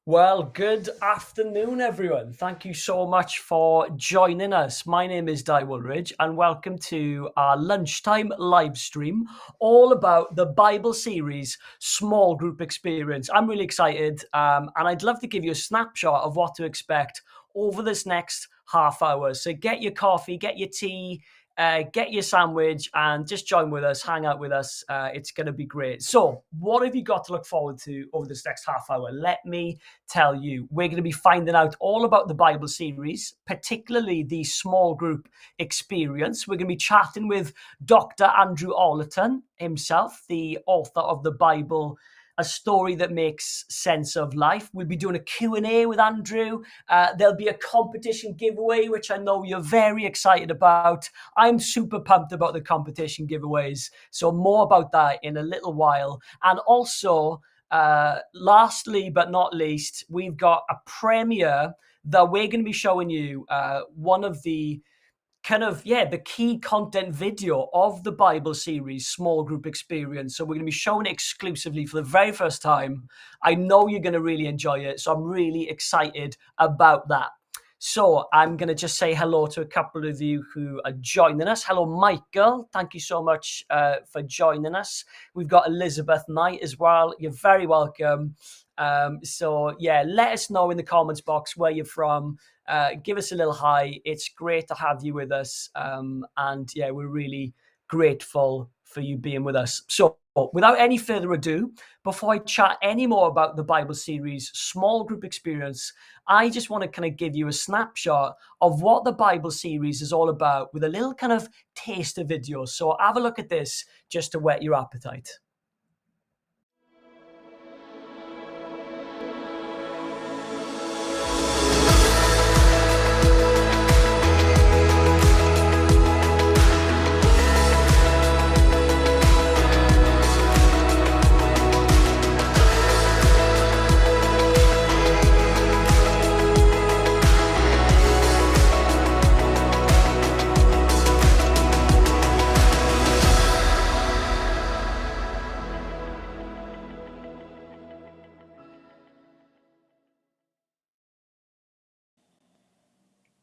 Well, good afternoon, everyone. Thank you so much for joining us. My name is Dai Woolridge, and welcome to our lunchtime live stream all about the Bible series Small Group Experience. I'm really excited, and I'd love to give you a snapshot of what to expect over this next half hour. So get your coffee, get your tea, get your sandwich and just join with us, hang out with us. It's going to be great. So, what have you got to look forward to over this next half hour? Let me tell you. We're going to be finding out all about the Bible series, particularly the small group experience. We're going to be chatting with Dr. Andrew Ollerton himself, the author of the Bible, a story that makes sense of life. We'll be doing a Q&A with Andrew. There'll be a competition giveaway, which I know you're very excited about. I'm super pumped about the competition giveaways. So more about that in a little while. And also, lastly but not least, we've got a premiere that we're going to be showing you one of the the key content video of the Bible series Small Group Experience. So we're going to be showing it exclusively for the very first time. I know you're going to really enjoy it, so I'm really excited about that. So I'm going to just say hello to a couple of you who are joining us. Hello, Michael. Thank you so much for joining us. We've got Elizabeth Knight as well. You're very welcome. Let us know in the comments box where you're from. Give us a little hi. It's great to have you with us. We're really grateful for you being with us. So without any further ado, before I chat any more about the Bible series Small Group Experience, I just want to kind of give you a snapshot of what the Bible series is all about with a little kind of taster video. So have a look at this just to whet your appetite.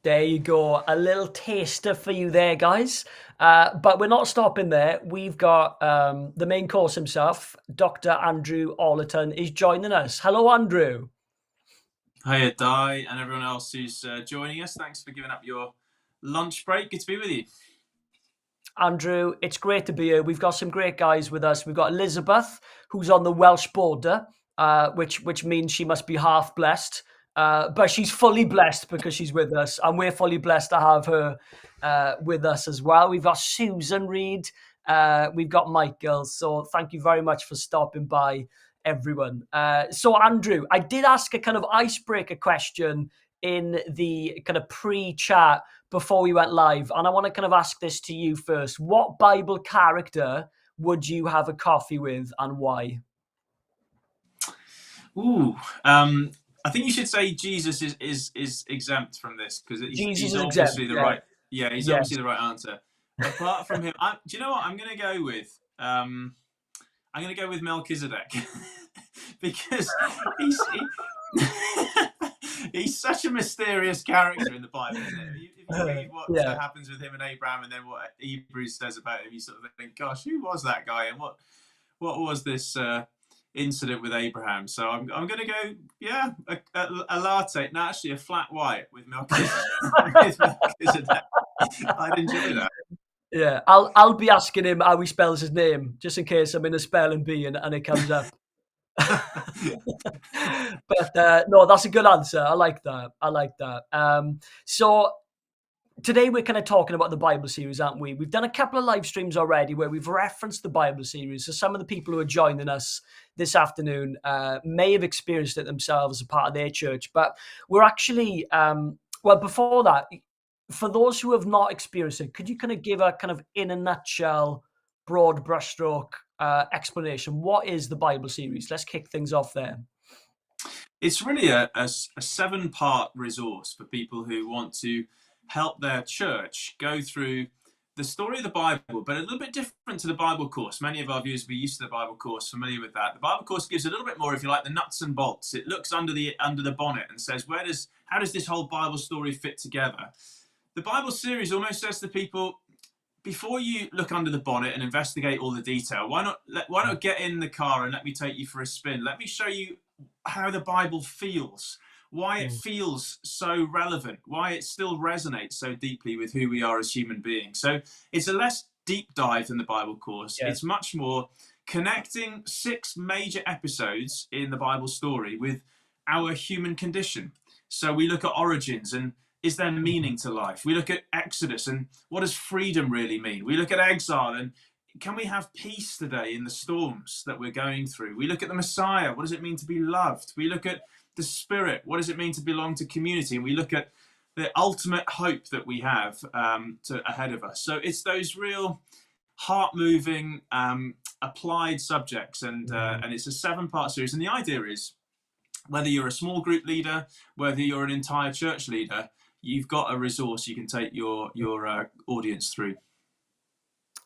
There you go. A little taster for you there, guys. But we're not stopping there. We've got the main course himself, Dr. Andrew Ollerton, is joining us. Hello, Andrew. Hiya, Di, and everyone else who's joining us. Thanks for giving up your lunch break. Good to be with you. Andrew, it's great to be here. We've got some great guys with us. We've got Elizabeth, who's on the Welsh border, which means she must be half blessed. But she's fully blessed because she's with us, and we're fully blessed to have her with us as well. We've got Susan Reed, we've got Michael. So thank you very much for stopping by, everyone. So Andrew, I did ask a kind of icebreaker question in the kind of pre-chat before we went live, and I want to kind of ask this to you first. What Bible character would you have a coffee with, and why? Ooh, I think you should say Jesus is exempt from this because Jesus he's is exempt. obviously the right. Yeah, he's Yes. obviously the right answer. Apart from him, do you know what I'm going to go with? I'm going to go with Melchizedek because he's such a mysterious character in the Bible, isn't it? If you read what happens with him and Abraham, and then what Hebrews says about him, you sort of think, "Gosh, who was that guy? And what was this incident with Abraham?" So I'm going to go, a latte, no, actually a flat white with Melchizedek. I'd enjoy that. Yeah, I'll be asking him how he spells his name, just in case I'm in a spelling bee and it comes up. But no, that's a good answer. I like that. So today we're kind of talking about the Bible series, aren't we? We've done a couple of live streams already where we've referenced the Bible series. So some of the people who are joining us this afternoon may have experienced it themselves as a part of their church. But we're actually, before that, for those who have not experienced it, could you kind of give a kind of, in a nutshell, broad brushstroke explanation? What is the Bible series? Let's kick things off there. It's really a 7-part resource for people who want to help their church go through the story of the Bible, but a little bit different to the Bible course. Many of our viewers will be used to the Bible course, familiar with that. The Bible course gives a little bit more, if you like, the nuts and bolts. It looks under the bonnet and says, how does this whole Bible story fit together? The Bible series almost says to people, before you look under the bonnet and investigate all the detail, why not get in the car and let me take you for a spin? Let me show you how the Bible feels, why it feels so relevant, why it still resonates so deeply with who we are as human beings. So it's a less deep dive than the Bible course. It's much more connecting 6 major episodes in the Bible story with our human condition. So we look at origins and is there meaning to life? We look at Exodus and what does freedom really mean? We look at exile and can we have peace today in the storms that we're going through? We look at the Messiah. What does it mean to be loved? We look at the Spirit. What does it mean to belong to community? And we look at the ultimate hope that we have ahead of us. So it's those real heart-moving, applied subjects. And it's a 7-part series. And the idea is, whether you're a small group leader, whether you're an entire church leader, you've got a resource you can take your audience through.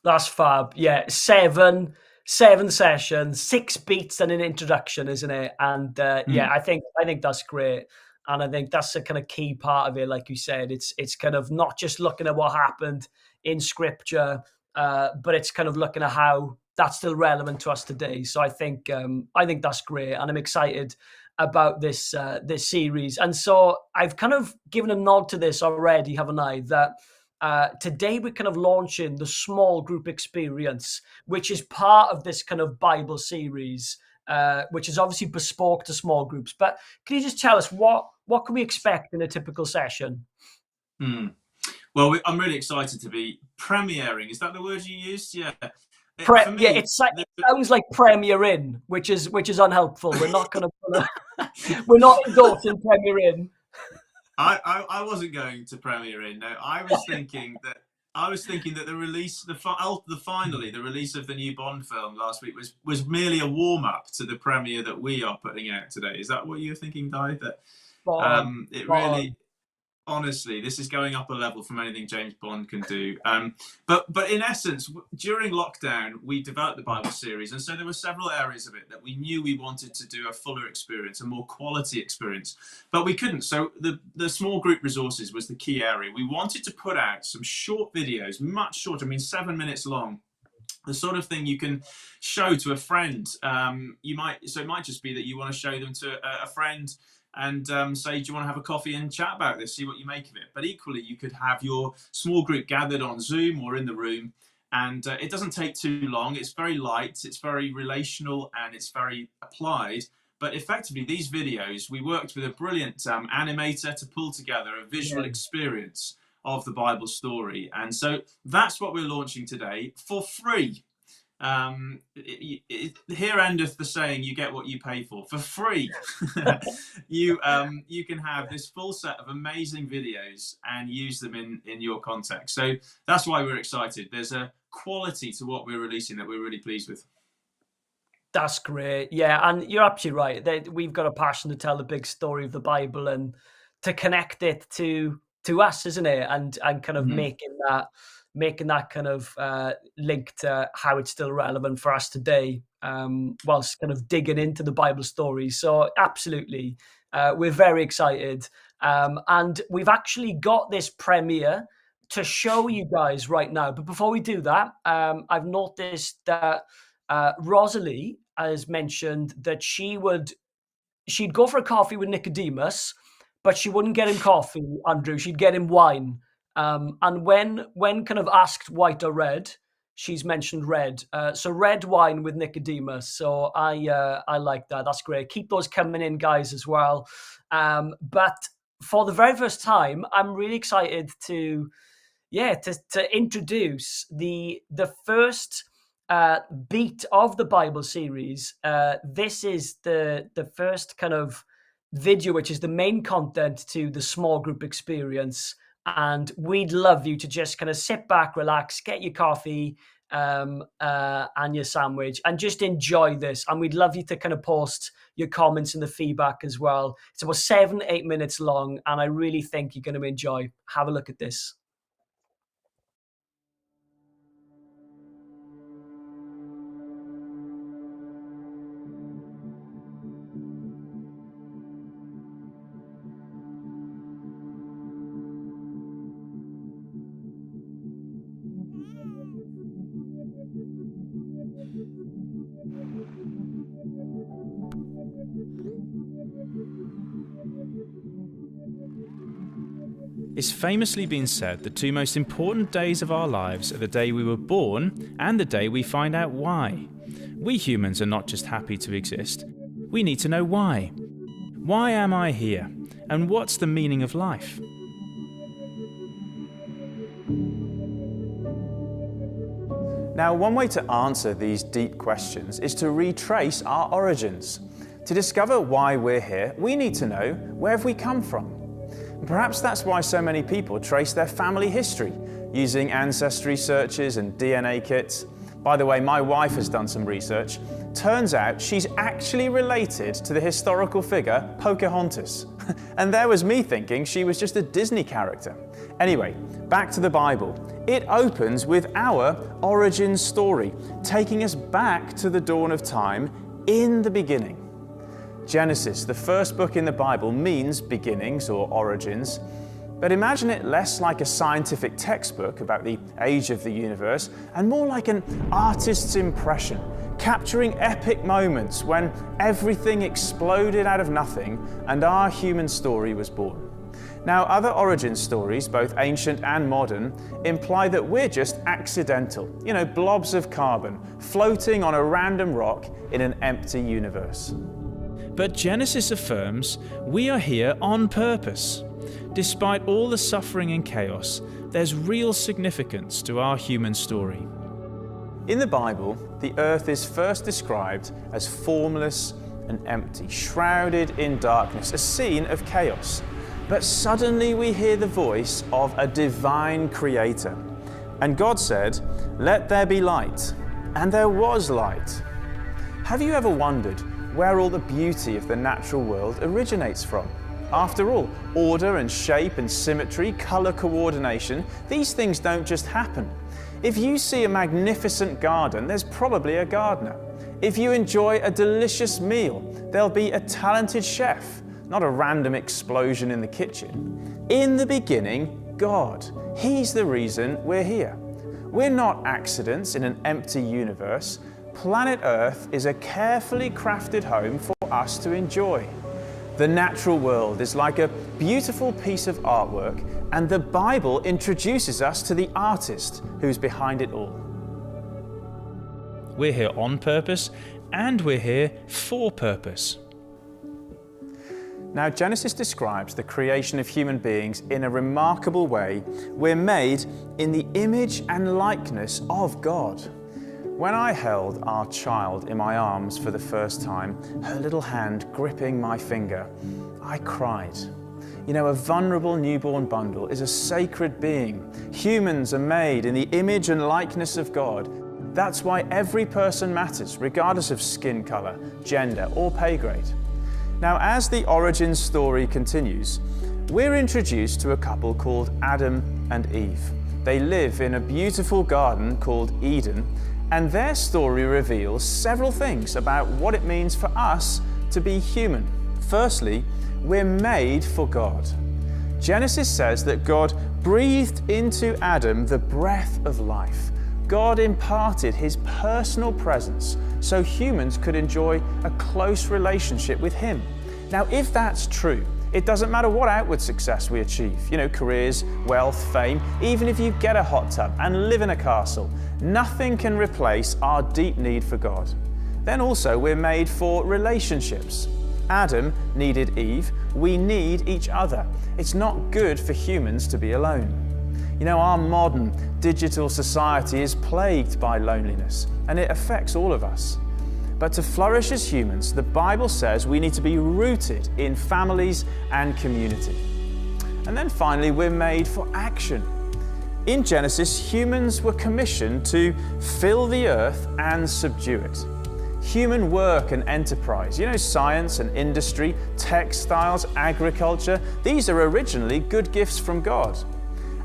That's fab. Yeah, 7 sessions, 6 beats and an introduction, isn't it? And yeah, I think that's great. And I think that's a kind of key part of it. Like you said, it's kind of not just looking at what happened in scripture, but it's kind of looking at how that's still relevant to us today. So I think that's great, and I'm excited about this series. And so I've kind of given a nod to this already, haven't I? That today we're kind of launching the small group experience, which is part of this kind of Bible series, which is obviously bespoke to small groups. But can you just tell us what can we expect in a typical session? Well, I'm really excited to be premiering. Is that the word you used? Yeah. It sounds like Premier Inn, which is unhelpful. We're not going to. We're not endorsing Premier Inn. I wasn't going to Premier Inn. No, I was thinking that the release, the release of the new Bond film last week was merely a warm up to the premiere that we are putting out today. Is that what you were thinking, Dai? That really. Honestly, this is going up a level from anything James Bond can do. But in essence, during lockdown, we developed the Bible series. And so there were several areas of it that we knew we wanted to do a fuller experience, a more quality experience. But we couldn't. So the small group resources was the key area. We wanted to put out some short videos, much shorter, 7 minutes long. The sort of thing you can show to a friend. It might just be that you want to show them to a friend and say, do you want to have a coffee and chat about this, see what you make of it? But equally, you could have your small group gathered on Zoom or in the room, and it doesn't take too long. It's very light, it's very relational, and it's very applied. But effectively, these videos, we worked with a brilliant animator to pull together a visual experience of the Bible story. And so that's what we're launching today for free. Here endeth the saying, you get what you pay for free. You can have this full set of amazing videos and use them in your context. So that's why we're excited. There's a quality to what we're releasing that we're really pleased with. That's great. Yeah, and you're absolutely right. We've got a passion to tell the big story of the Bible and to connect it to us, isn't it? And kind of making that kind of link to how it's still relevant for us today, whilst kind of digging into the Bible story. So absolutely, we're very excited. And we've actually got this premiere to show you guys right now. But before we do that, I've noticed that Rosalie has mentioned that she'd go for a coffee with Nicodemus, but she wouldn't get him coffee, Andrew. She'd get him wine. And when kind of asked white or red, she's mentioned red. So red wine with Nicodemus. So I like that. That's great. Keep those coming in, guys, as well. But for the very first time, I'm really excited to introduce the first beat of the Bible series. This is the first kind of video, which is the main content to the small group experience. And we'd love you to just kind of sit back, relax, get your coffee and your sandwich and just enjoy this. And we'd love you to kind of post your comments and the feedback as well. It's about 7-8 minutes long, and I really think you're going to enjoy. Have a look at this. It's famously been said the two most important days of our lives are the day we were born and the day we find out why. We humans are not just happy to exist. We need to know why. Why am I here? And what's the meaning of life? Now, one way to answer these deep questions is to retrace our origins. To discover why we're here, we need to know where have we come from. Perhaps that's why so many people trace their family history using ancestry searches and DNA kits. By the way, my wife has done some research. Turns out she's actually related to the historical figure Pocahontas. And there was me thinking she was just a Disney character. Anyway, back to the Bible. It opens with our origin story, taking us back to the dawn of time in the beginning. Genesis, the first book in the Bible, means beginnings or origins, but imagine it less like a scientific textbook about the age of the universe and more like an artist's impression, capturing epic moments when everything exploded out of nothing and our human story was born. Now, other origin stories, both ancient and modern, imply that we're just accidental, blobs of carbon floating on a random rock in an empty universe. But Genesis affirms we are here on purpose. Despite all the suffering and chaos, there's real significance to our human story. In the Bible, the earth is first described as formless and empty, shrouded in darkness, a scene of chaos. But suddenly we hear the voice of a divine creator. And God said, "Let there be light." And there was light. Have you ever wondered where all the beauty of the natural world originates from? After all, order and shape and symmetry, color coordination, these things don't just happen. If you see a magnificent garden, there's probably a gardener. If you enjoy a delicious meal, there'll be a talented chef, not a random explosion in the kitchen. In the beginning, God. He's the reason we're here. We're not accidents in an empty universe. Planet Earth is a carefully crafted home for us to enjoy. The natural world is like a beautiful piece of artwork, and the Bible introduces us to the artist who's behind it all. We're here on purpose, and we're here for purpose. Now, Genesis describes the creation of human beings in a remarkable way. We're made in the image and likeness of God. When I held our child in my arms for the first time, her little hand gripping my finger, I cried. A vulnerable newborn bundle is a sacred being. Humans are made in the image and likeness of God. That's why every person matters, regardless of skin color, gender, or pay grade. Now, as the origin story continues, we're introduced to a couple called Adam and Eve. They live in a beautiful garden called Eden, and their story reveals several things about what it means for us to be human. Firstly, we're made for God. Genesis says that God breathed into Adam the breath of life. God imparted his personal presence so humans could enjoy a close relationship with him. Now, if that's true, it doesn't matter what outward success we achieve, careers, wealth, fame, even if you get a hot tub and live in a castle, nothing can replace our deep need for God. Then also, we're made for relationships. Adam needed Eve, we need each other. It's not good for humans to be alone. Our modern digital society is plagued by loneliness, and it affects all of us. But to flourish as humans, the Bible says we need to be rooted in families and community. And then finally, we're made for action. In Genesis, humans were commissioned to fill the earth and subdue it. Human work and enterprise, science and industry, textiles, agriculture, these are originally good gifts from God.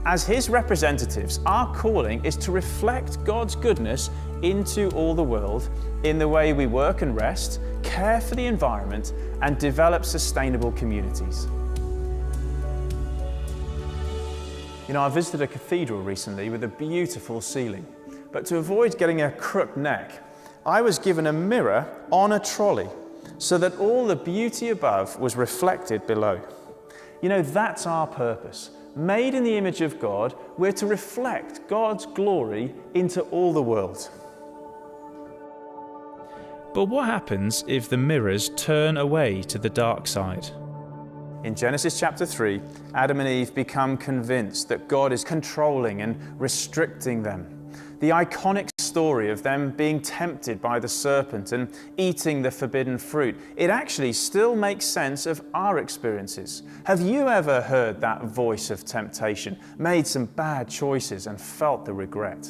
As his representatives, our calling is to reflect God's goodness into all the world in the way we work and rest, care for the environment, and develop sustainable communities. I visited a cathedral recently with a beautiful ceiling, but to avoid getting a crooked neck, I was given a mirror on a trolley so that all the beauty above was reflected below. That's our purpose. made in the image of God, we're to reflect God's glory into all the world. But what happens if the mirrors turn away to the dark side? In Genesis chapter 3, Adam and Eve become convinced that God is controlling and restricting them. The iconic story of them being tempted by the serpent and eating the forbidden fruit, it actually still makes sense of our experiences. Have you ever heard that voice of temptation, made some bad choices and felt the regret?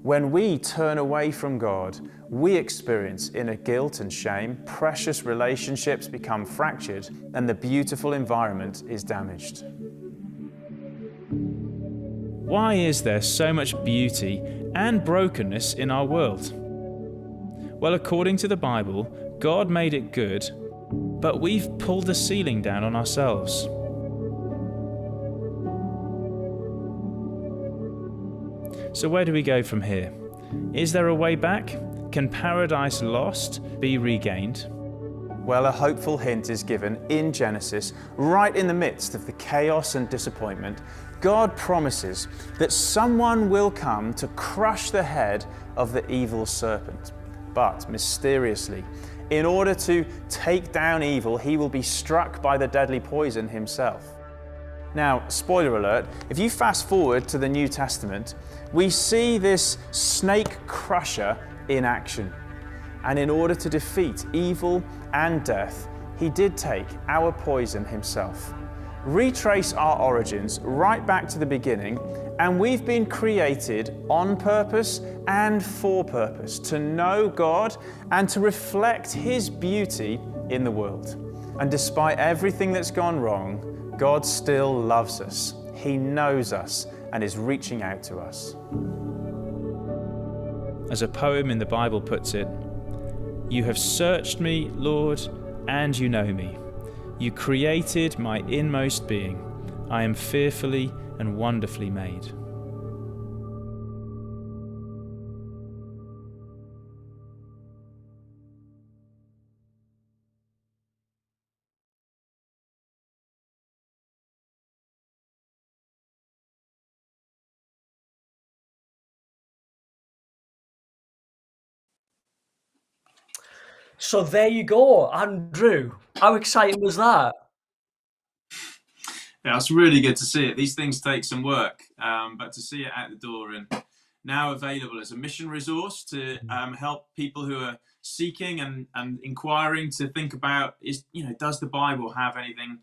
When we turn away from God, we experience inner guilt and shame, precious relationships become fractured, and the beautiful environment is damaged. Why is there so much beauty and brokenness in our world? Well, according to the Bible, God made it good, but we've pulled the ceiling down on ourselves. So where do we go from here? Is there a way back? Can paradise lost be regained? Well, a hopeful hint is given in Genesis, right in the midst of the chaos and disappointment. God promises that someone will come to crush the head of the evil serpent. But mysteriously, in order to take down evil, he will be struck by the deadly poison himself. Now, spoiler alert, if you fast forward to the New Testament, we see this snake crusher in action. And in order to defeat evil and death, he did take our poison himself. Retrace our origins right back to the beginning, and we've been created on purpose and for purpose, to know God and to reflect his beauty in the world. And despite everything that's gone wrong, God still loves us. He knows us and is reaching out to us. As a poem in the Bible puts it, "You have searched me, Lord, and you know me. You created my inmost being. I am fearfully and wonderfully made." So there you go, Andrew. How exciting was that? Yeah, it's really good to see it. These things take some work, but to see it out the door and now available as a mission resource to help people who are seeking and inquiring to think about, does the Bible have anything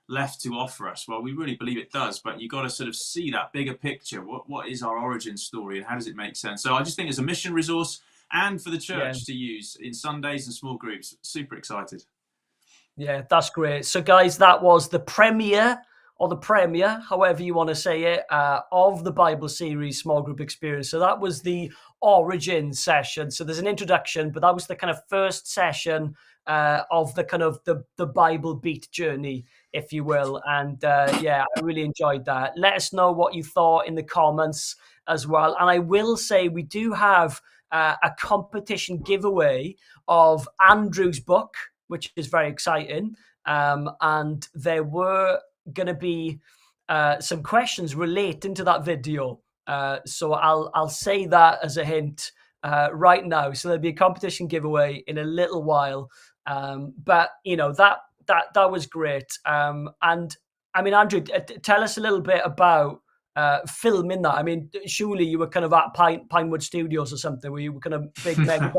left to offer us? Well, we really believe it does, but you've got to sort of see that bigger picture. What is our origin story and how does it make sense? So I just think as a mission resource and for the church to use in Sundays and small groups, super excited. Yeah, that's great. So guys, that was the premiere, however you want to say it, of the Bible series Small Group Experience. So that was the origin session. So there's an introduction, but that was the kind of first session of the kind of the Bible beat journey, if you will. And yeah, I really enjoyed that. Let us know what you thought in the comments as well. And I will say we do have a competition giveaway of Andrew's book, which is very exciting. And there were going to be some questions relating to that video. So I'll say that as a hint right now. So there'll be a competition giveaway in a little while. But that was great. And I mean, Andrew, tell us a little bit about filming that. I mean, surely you were kind of at Pinewood Studios or something where you were kind of big mega.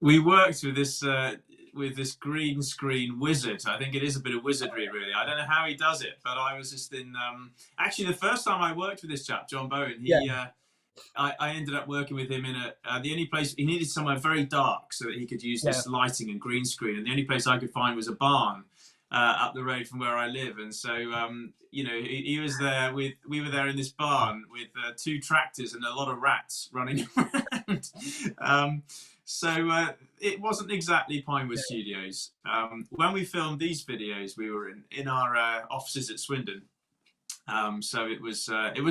We worked with this green screen wizard. I think it is a bit of wizardry, really. I don't know how he does it, but I was just in. Actually, the first time I worked with this chap, John Bowen, I ended up working with him in the only place he needed somewhere very dark so that he could use this lighting and green screen, and the only place I could find was a barn up the road from where I live. And so he was there we were there in this barn with 2 tractors and a lot of rats running around. So it wasn't exactly Pinewood Studios. When we filmed these videos, we were in our offices at Swindon. So it was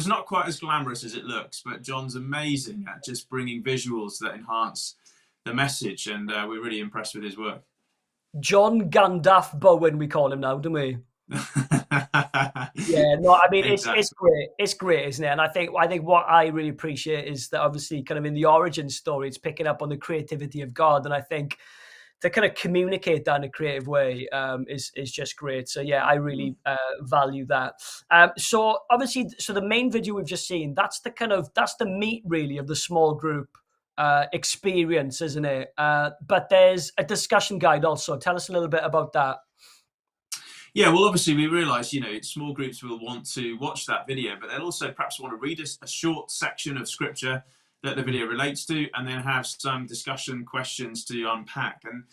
not quite as glamorous as it looks, but John's amazing at just bringing visuals that enhance the message, and we're really impressed with his work. John Gandalf Bowen, we call him now, don't we? Yeah, no, I mean it's Exactly. great. It's great, isn't it? And I think what I really appreciate is that obviously kind of in the origin story, it's picking up on the creativity of God, and I think to kind of communicate that in a creative way is just great. So yeah, I really value that. So obviously, so the main video we've just seen, that's the meat really of the small group experience, isn't it? But there's a discussion guide also. Tell us a little bit about that. Yeah, well, obviously we realise, small groups will want to watch that video, but they'll also perhaps want to read a short section of scripture that the video relates to, and then have some discussion questions to unpack. And,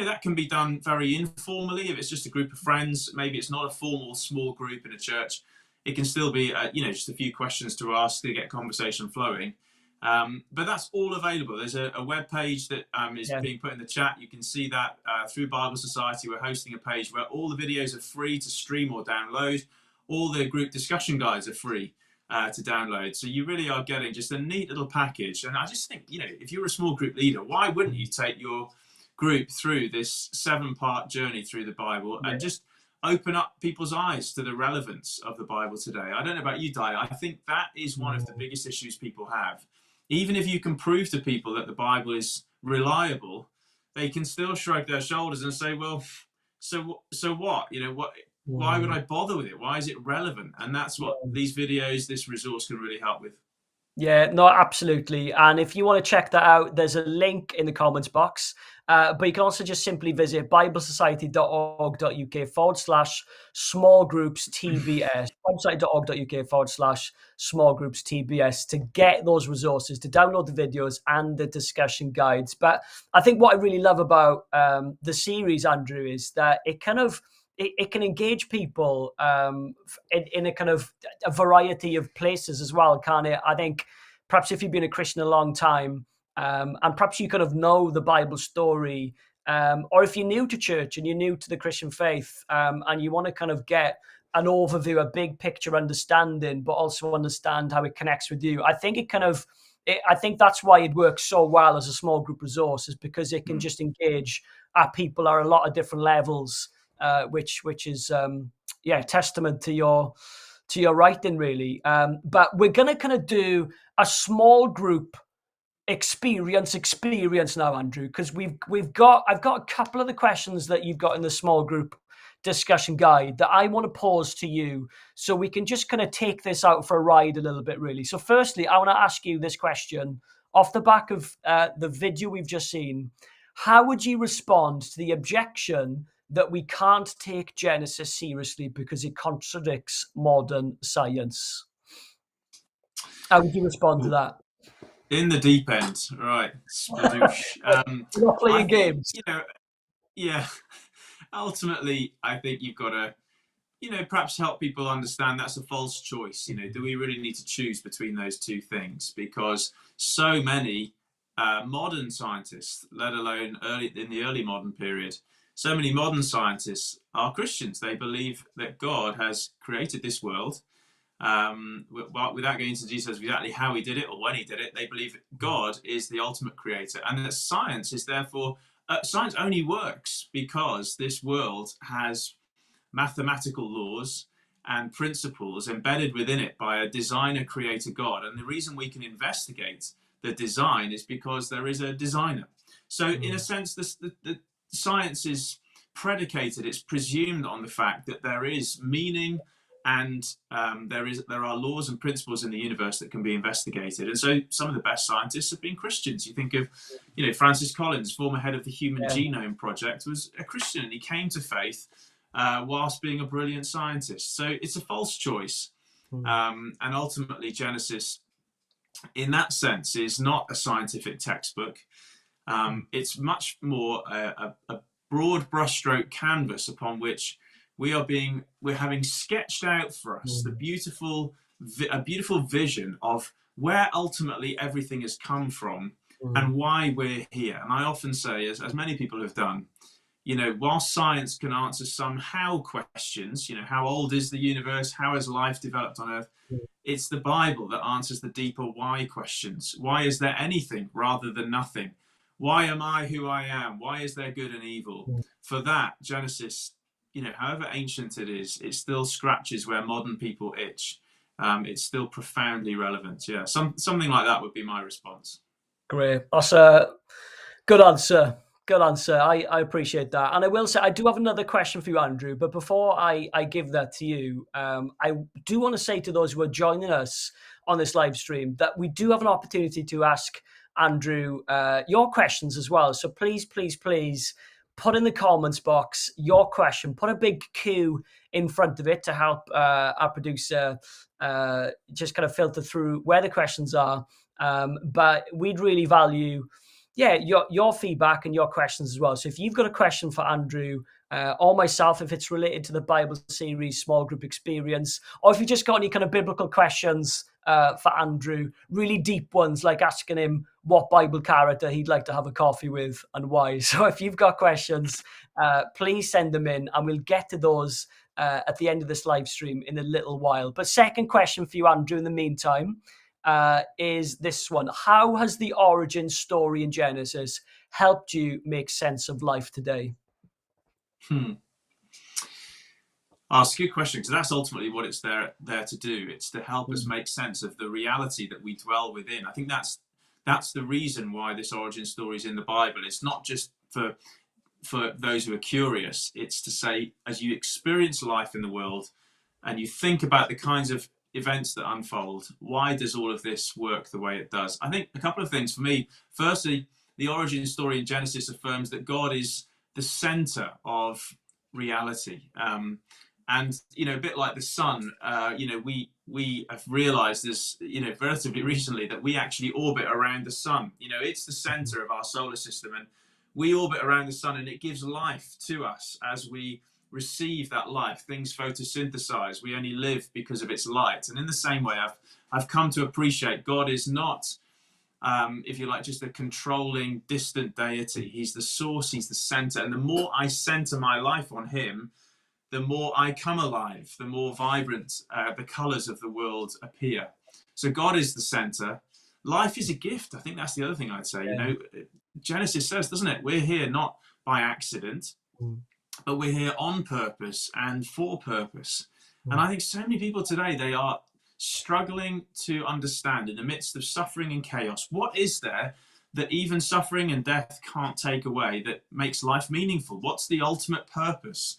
that can be done very informally. If it's just a group of friends, maybe it's not a formal small group in a church. It can still be, just a few questions to ask to get conversation flowing. But that's all available. There's a web page that is being put in the chat. You can see that through Bible Society. We're hosting a page where all the videos are free to stream or download. All the group discussion guides are free to download. So you really are getting just a neat little package. And I just think, if you're a small group leader, why wouldn't you take your group through this 7-part journey through the Bible and just open up people's eyes to the relevance of the Bible today? I don't know about you, Dai. I think that is one of the biggest issues people have. Even if you can prove to people that the Bible is reliable, they can still shrug their shoulders and say, well, so what? Why would I bother with it? Why is it relevant? And that's what these videos, this resource can really help with. Yeah, no, absolutely. And if you want to check that out, there's a link in the comments box. But you can also just simply visit biblesociety.org.uk/small groups TBS, biblesociety.org.uk/small groups TBS to get those resources, to download the videos and the discussion guides. But I think what I really love about the series, Andrew, is that it kind of it can engage people in a kind of a variety of places as well, can't it? I think perhaps if you've been a Christian a long time, and perhaps you kind of know the Bible story, or if you're new to church and you're new to the Christian faith, and you want to kind of get an overview, a big picture understanding, but also understand how it connects with you. I think I think that's why it works so well as a small group resource, is because it can just engage our people at a lot of different levels. Which is testament to your writing, really. But we're gonna kind of do a small group experience now, Andrew, because I've got a couple of the questions that you've got in the small group discussion guide that I want to pose to you, so we can just kind of take this out for a ride a little bit, really. So firstly, I want to ask you this question off the back of the video we've just seen. How would you respond to the objection that we can't take Genesis seriously because it contradicts modern science? How would you respond to that? In the deep end, right? We're not playing games. Ultimately, I think you've got to, perhaps help people understand that's a false choice. Do we really need to choose between those two things? Because so many modern scientists, let alone in the early modern period, so many modern scientists are Christians. They believe that God has created this world. Without going into details of exactly how he did it or when he did it, they believe God is the ultimate creator, and that science is therefore science only works because this world has mathematical laws and principles embedded within it by a designer creator God. And the reason we can investigate the design is because there is a designer. So in a sense, the science is predicated, it's presumed on the fact that there is meaning and there are laws and principles in the universe that can be investigated. And so some of the best scientists have been Christians. You think of, Francis Collins, former head of the Human Genome Project, was a Christian, and he came to faith whilst being a brilliant scientist. So it's a false choice. And ultimately, Genesis, in that sense, is not a scientific textbook. It's much more a broad brushstroke canvas upon which we're having sketched out for us a beautiful vision of where ultimately everything has come from and why we're here. And I often say, as many people have done, while science can answer some how questions, how old is the universe, how has life developed on Earth, it's the Bible that answers the deeper why questions. Why is there anything rather than nothing? Why am I who I am? Why is there good and evil? For that, Genesis, however ancient it is, it still scratches where modern people itch. It's still profoundly relevant. Yeah, something like that would be my response. Great. That's a good answer. Good answer. I appreciate that. And I will say, I do have another question for you, Andrew. But before I give that to you, I do want to say to those who are joining us on this live stream that we do have an opportunity to ask Andrew your questions as well. So please, please, please put in the comments box your question. Put a big Q in front of it to help our producer just kind of filter through where the questions are. But we'd really value your feedback and your questions as well. So if you've got a question for Andrew or myself, if it's related to the Bible series, small group experience, or if you just got any kind of biblical questions for Andrew, really deep ones like asking him what Bible character he'd like to have a coffee with and why. So if you've got questions, please send them in and we'll get to those at the end of this live stream in a little while. But second question for you, Andrew, in the meantime, is this one. How has the origin story in Genesis helped you make sense of life today? Oh, it's a good question, because that's ultimately what it's there to do. It's to help us make sense of the reality that we dwell within. I think that's the reason why this origin story is in the Bible. It's not just for those who are curious. It's to say, as you experience life in the world and you think about the kinds of events that unfold, why does all of this work the way it does? I think a couple of things for me. Firstly, the origin story in Genesis affirms that God is the center of reality. And, a bit like the sun, we have realized this, relatively recently, that we actually orbit around the sun. It's the center of our solar system, and we orbit around the sun, and it gives life to us as we receive that life. Things photosynthesize. We only live because of its light. And in the same way, I've come to appreciate God is not, if you like, just a controlling, distant deity. He's the source. He's the center. And the more I center my life on him, the more I come alive, the more vibrant the colors of the world appear. So God is the center. Life is a gift. I think that's the other thing I'd say. Genesis says, doesn't it? We're here not by accident, but we're here on purpose and for purpose. And I think so many people today, they are struggling to understand, in the midst of suffering and chaos, what is there that even suffering and death can't take away, that makes life meaningful? What's the ultimate purpose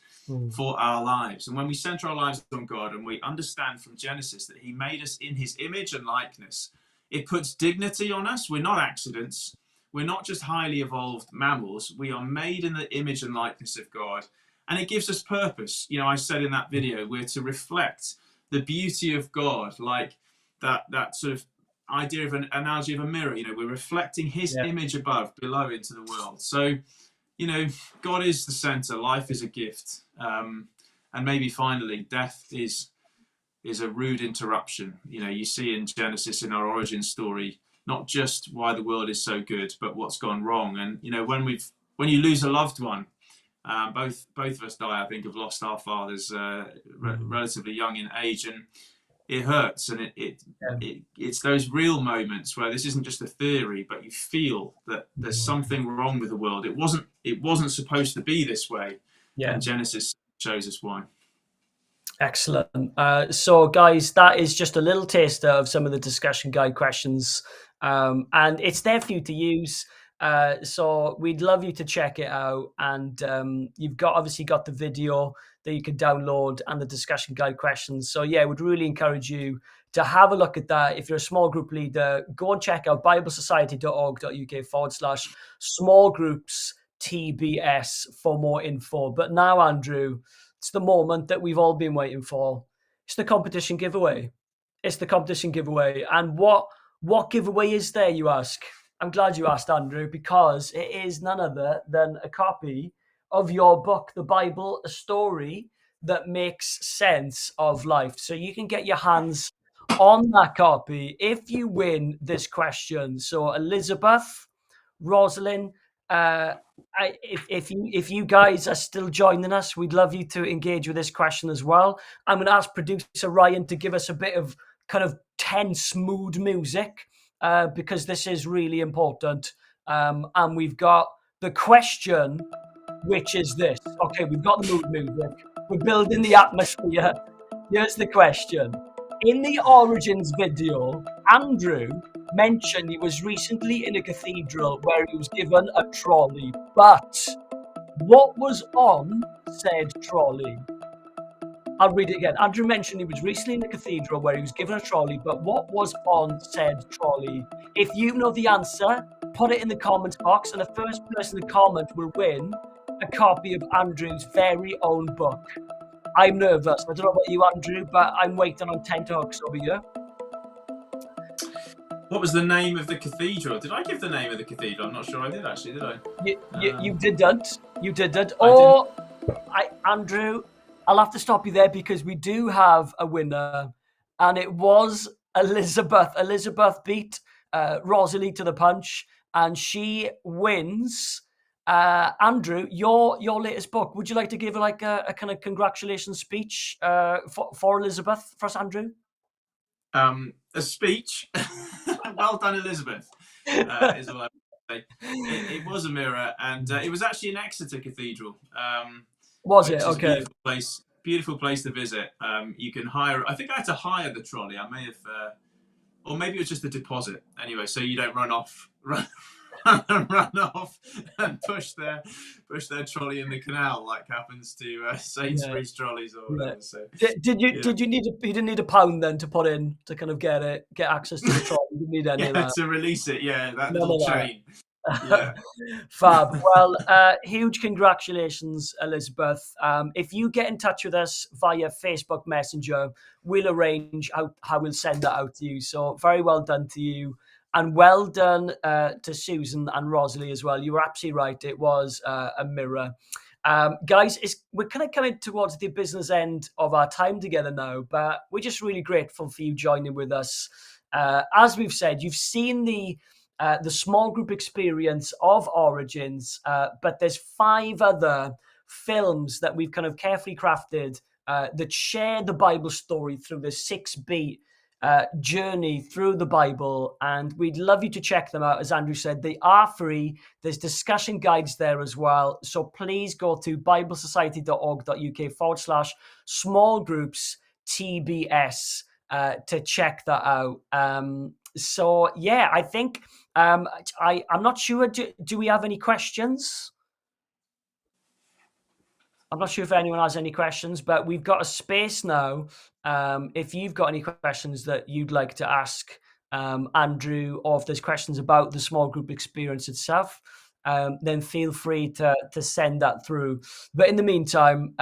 for our lives? And when we center our lives on God and we understand from Genesis that he made us in his image and likeness, it puts dignity on us. We're not accidents. We're not just highly evolved mammals. We are made in the image and likeness of God. And it gives us purpose. I said in that video, we're to reflect the beauty of God, like that sort of idea of an analogy of a mirror. We're reflecting his image below into the world. So, God is the center. Life is a gift. And maybe finally, death is a rude interruption. You see in Genesis, in our origin story, not just why the world is so good, but what's gone wrong. And when you lose a loved one, both of us, Dai, I think, have lost our fathers relatively young in age, and it hurts. And it's those real moments where this isn't just a theory, but you feel that there's something wrong with the world. It wasn't supposed to be this way. And Genesis shows us why. Excellent. So, guys, that is just a little taster of some of the discussion guide questions, and it's there for you to use. So we'd love you to check it out. And you've obviously got the video that you can download and the discussion guide questions. So yeah, would really encourage you to have a look at that. If you're a small group leader, go and check out biblesociety.org.uk/small groups TBS for more info. But now, Andrew, it's the moment that we've all been waiting for. It's the competition giveaway. And what giveaway is there, you ask? I'm glad you asked, Andrew, because it is none other than a copy of your book, The Bible, a Story That Makes Sense of Life. So you can get your hands on that copy if you win this question. So Elizabeth, Rosalind, if you guys are still joining us, we'd love you to engage with this question as well. I'm going to ask producer Ryan to give us a bit of kind of tense mood music, because this is really important. And we've got the question: which is this. Okay, we've got the mood music. We're building the atmosphere. Here's the question. In the Origins video, Andrew mentioned he was recently in a cathedral where he was given a trolley. But what was on said trolley? I'll read it again. Andrew mentioned he was recently in a cathedral where he was given a trolley, but what was on said trolley? If you know the answer, put it in the comments box, and the first person to comment will win a copy of Andrew's very own book. I'm nervous. I don't know about you, Andrew, but I'm waiting on tenterhooks over here. What was the name of the cathedral? Did I give the name of the cathedral? I'm not sure I did, actually, did I? You didn't. You didn't. Andrew, I'll have to stop you there because we do have a winner, and it was Elizabeth. Elizabeth beat Rosalie to the punch, and she wins. Andrew, your latest book. Would you like to give like a kind of congratulations speech for Elizabeth, for us, Andrew? A speech. Well done, Elizabeth. Is all I would say. It was a mirror, and it was actually in Exeter Cathedral. Was it? Okay. Beautiful place to visit. You can hire. I think I had to hire the trolley. I may have, or maybe it was just a deposit. Anyway, so you don't run off and push their trolley in the canal like happens to Sainsbury's trolleys or whatever. Yeah. So did you need you didn't need £1 then to put in to kind of get access to the trolley? You didn't need any of that. To release it. Yeah, that little chain. Yeah. Fab. Well, huge congratulations, Elizabeth. If you get in touch with us via Facebook Messenger, we'll arrange how we'll send that out to you. So very well done to you. And well done to Susan and Rosalie as well. You were absolutely right. It was a mirror. Guys, we're kind of coming towards the business end of our time together now, but we're just really grateful for you joining with us. As we've said, you've seen the small group experience of Origins, but there's 5 other films that we've kind of carefully crafted that share the Bible story through the 6-beat journey through the Bible, and we'd love you to check them out. As Andrew said, they are free. There's discussion guides there as well, so please go to biblesociety.org.uk/small groups TBS to check that out. So yeah, I think I'm not sure. Do we have any questions? I'm not sure if anyone has any questions, but we've got a space now. If you've got any questions that you'd like to ask Andrew, or if there's questions about the small group experience itself, then feel free to send that through. But in the meantime,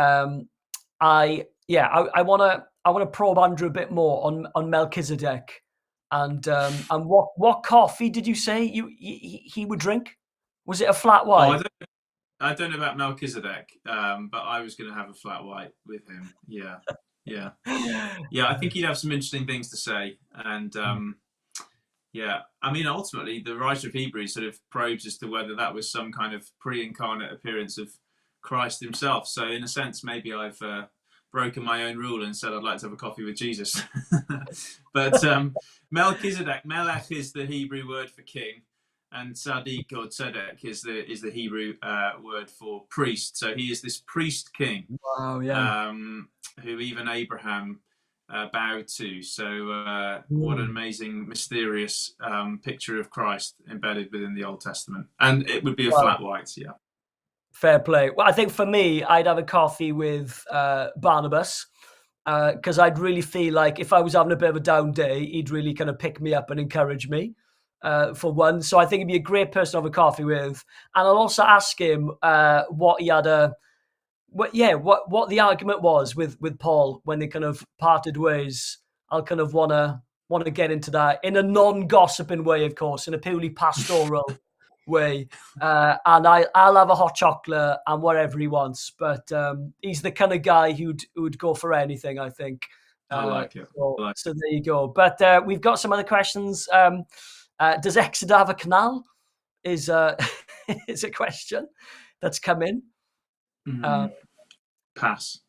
I want to probe Andrew a bit more on Melchizedek and what coffee did you say he would drink? Was it a flat white? I don't know about Melchizedek, but I was going to have a flat white with him. Yeah. I think he'd have some interesting things to say. And I mean, ultimately, the writer of Hebrews sort of probes as to whether that was some kind of pre-incarnate appearance of Christ himself. So in a sense, maybe I've broken my own rule and said I'd like to have a coffee with Jesus. But Melchizedek, Melech is the Hebrew word for king. And Tzaddik or Tzedek is the Hebrew word for priest. So he is this priest king. Wow, yeah. Who even Abraham bowed to. So what an amazing, mysterious picture of Christ embedded within the Old Testament. And it would be a flat white, yeah. Fair play. Well, I think for me, I'd have a coffee with Barnabas, because I'd really feel like if I was having a bit of a down day, he'd really kind of pick me up and encourage me. For one, so I think he'd be a great person to have a coffee with, and I'll also ask him what the argument was with Paul when they kind of parted ways. I'll kind of want to get into that in a non-gossiping way, of course, in a purely pastoral way, and I'll have a hot chocolate and whatever he wants. But he's the kind of guy who'd go for anything, I think. I like it. So there you go. But we've got some other questions. Does Exeter have a canal? Is a question that's come in. Pass.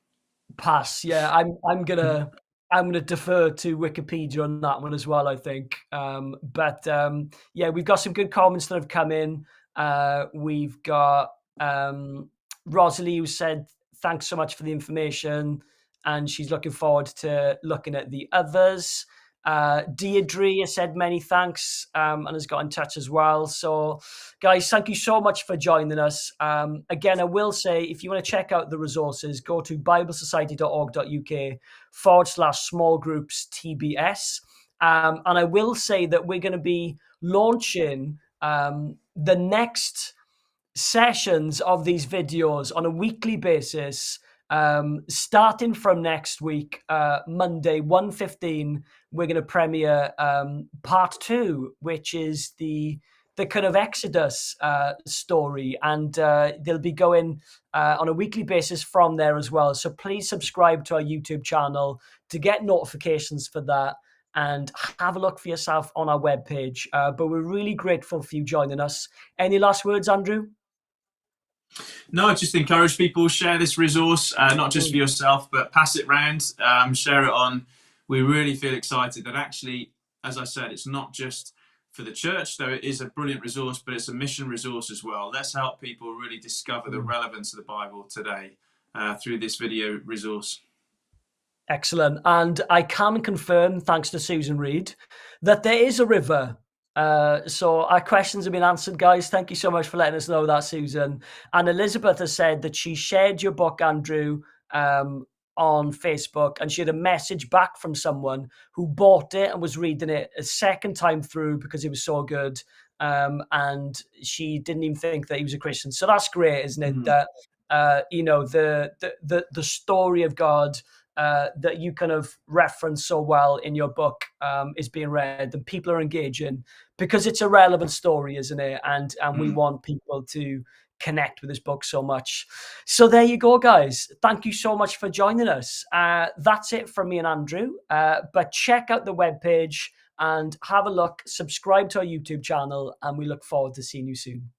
Yeah, I'm gonna defer to Wikipedia on that one as well, I think. But we've got some good comments that have come in. We've got Rosalie, who said, thanks so much for the information. And she's looking forward to looking at the others. Deirdre has said many thanks and has got in touch as well. So, guys, thank you so much for joining us. Again, I will say, if you want to check out the resources, go to biblesociety.org.uk/small groups TBS. And I will say that we're going to be launching the next sessions of these videos on a weekly basis, starting from next week, Monday 1:15. We're going to premiere part 2, which is the kind of Exodus story, and they'll be going on a weekly basis from there as well. So please subscribe to our YouTube channel to get notifications for that, and have a look for yourself on our webpage. But we're really grateful for you joining us. Any last words, Andrew? No, just encourage people, share this resource, not just for yourself, but pass it round, share it on. We really feel excited that actually, as I said, it's not just for the church, though it is a brilliant resource, but it's a mission resource as well. Let's help people really discover the relevance of the Bible today through this video resource. Excellent. And I can confirm, thanks to Susan Reed, that there is a river. So our questions have been answered, guys. Thank you so much for letting us know that, Susan. And Elizabeth has said that she shared your book, Andrew, on Facebook, and she had a message back from someone who bought it and was reading it a second time through because it was so good. And she didn't even think that he was a Christian. So that's great, isn't it? That the story of God that you kind of reference so well in your book is being read, and people are engaging because it's a relevant story, isn't it? And we want people to connect with this book so much. So there you go, guys. Thank you so much for joining us. That's it from me and Andrew. But check out the webpage and have a look. Subscribe to our YouTube channel, and we look forward to seeing you soon.